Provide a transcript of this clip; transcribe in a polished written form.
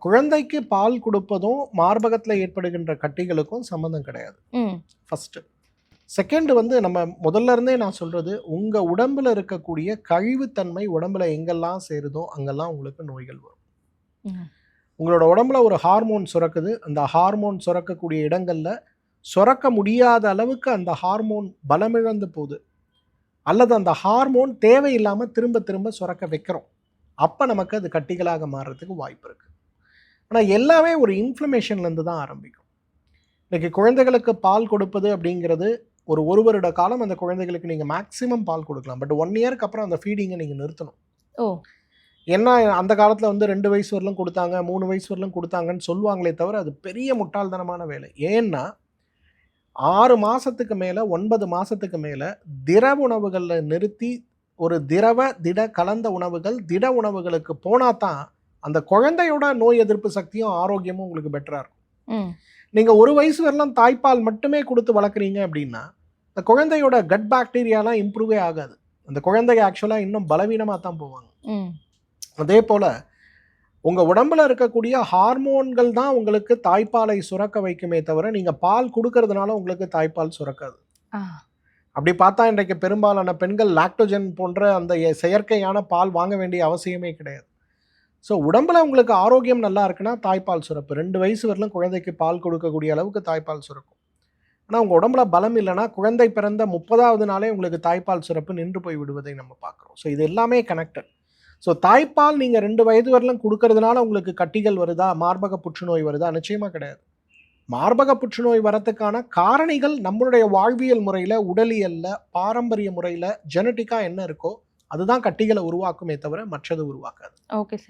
குழந்தைக்கு பால் கொடுப்பதும் மார்பகத்தில் ஏற்படுகின்ற கட்டிகளுக்கும் சம்மந்தம் கிடையாது. ஃபர்ஸ்ட். செகண்ட் வந்து நம்ம முதல்ல இருந்தே நான் சொல்றது, உங்க உடம்புல இருக்கக்கூடிய கழிவுத்தன்மை உடம்புல எங்கெல்லாம் சேருதோ அங்கெல்லாம் உங்களுக்கு நோய்கள் வரும். உங்களோட உடம்புல ஒரு ஹார்மோன் சுரக்குது. அந்த ஹார்மோன் சுரக்கக்கூடிய இடங்கள்ல சுரக்க முடியாத அளவுக்கு அந்த ஹார்மோன் பலமிழந்து போகுது, அல்லது அந்த ஹார்மோன் தேவையில்லாமல் திரும்ப திரும்ப சுரக்க வைக்கிறோம். அப்போ நமக்கு அது கட்டிகளாக மாறுறதுக்கு வாய்ப்பு இருக்குது. ஆனால் எல்லாமே ஒரு இன்ஃப்ளமேஷன்லேருந்து தான் ஆரம்பிக்கும். இன்றைக்கி குழந்தைகளுக்கு பால் கொடுப்பது அப்படிங்கிறது ஒரு வருட காலம் அந்த குழந்தைகளுக்கு நீங்கள் மேக்ஸிமம் பால் கொடுக்கலாம். பட் 1 இயருக்கு அப்புறம் அந்த ஃபீடிங்கை நீங்கள் நிறுத்தணும். ஏன்னா அந்த காலத்தில் வந்து 2 வயசு வரலும் கொடுத்தாங்க, 3 வயசு வரலும் கொடுத்தாங்கன்னு சொல்லுவாங்களே தவிர அது பெரிய முட்டாள்தனமான வேலை. ஏன்னா 6 மாதத்துக்கு மேலே 9 மாதத்துக்கு மேலே திரவ உணவுகளில் நிறுத்தி ஒரு திட கலந்த உணவுகள் திட உணவுகளுக்கு போனால் தான் அந்த குழந்தையோட நோய் எதிர்ப்பு சக்தியும் ஆரோக்கியமும் உங்களுக்கு பெட்டராக இருக்கும். நீங்கள் 1 வயசு வரலாம் தாய்ப்பால் மட்டுமே கொடுத்து வளர்க்குறீங்க அப்படின்னா அந்த குழந்தையோட கட் பாக்டீரியாலாம் இம்ப்ரூவே ஆகாது. அந்த குழந்தைங்க ஆக்சுவலாக இன்னும் பலவீனமாக தான் போவாங்க. அதே போல் உங்கள் உடம்புல இருக்கக்கூடிய ஹார்மோன்கள் தான் உங்களுக்கு தாய்ப்பாலை சுரக்க வைக்குமே தவிர நீங்கள் பால் கொடுக்கறதுனால உங்களுக்கு தாய்ப்பால் சுரக்காது. அப்படி பார்த்தா இன்றைக்கு பெரும்பாலான பெண்கள் லாக்டோஜன் போன்ற அந்த செயற்கையான பால் வாங்க வேண்டிய அவசியமே கிடையாது. ஸோ உடம்புல உங்களுக்கு ஆரோக்கியம் நல்லா இருக்குன்னா தாய்ப்பால் சுரப்பு 2 வயசு வரலும் குழந்தைக்கு பால் கொடுக்கக்கூடிய அளவுக்கு தாய்ப்பால் சுரக்கும். ஆனால் உங்கள் உடம்புல பலம் இல்லைன்னா குழந்தை பிறந்த 30வது நாளே உங்களுக்கு தாய்ப்பால் சுரப்பு நின்று போய் விடுவதை நம்ம பார்க்குறோம். ஸோ இது எல்லாமே கனெக்டட். ஸோ தாய்ப்பால் நீங்கள் 2 வயது வரலும் கொடுக்கறதுனால உங்களுக்கு கட்டிகள் வருதா, மார்பக புற்றுநோய் வருதா? நிச்சயமாக கிடையாது. மார்பக புற்றுநோய் வரத்துக்கான காரணிகள் நம்மளுடைய வாழ்வியல் முறையில், உடலியலில், பாரம்பரிய முறையில், ஜெனட்டிக்காக என்ன இருக்கோ அதுதான் கட்டிகளை உருவாக்குமே தவிர மற்றது உருவாக்காது. Okay sir.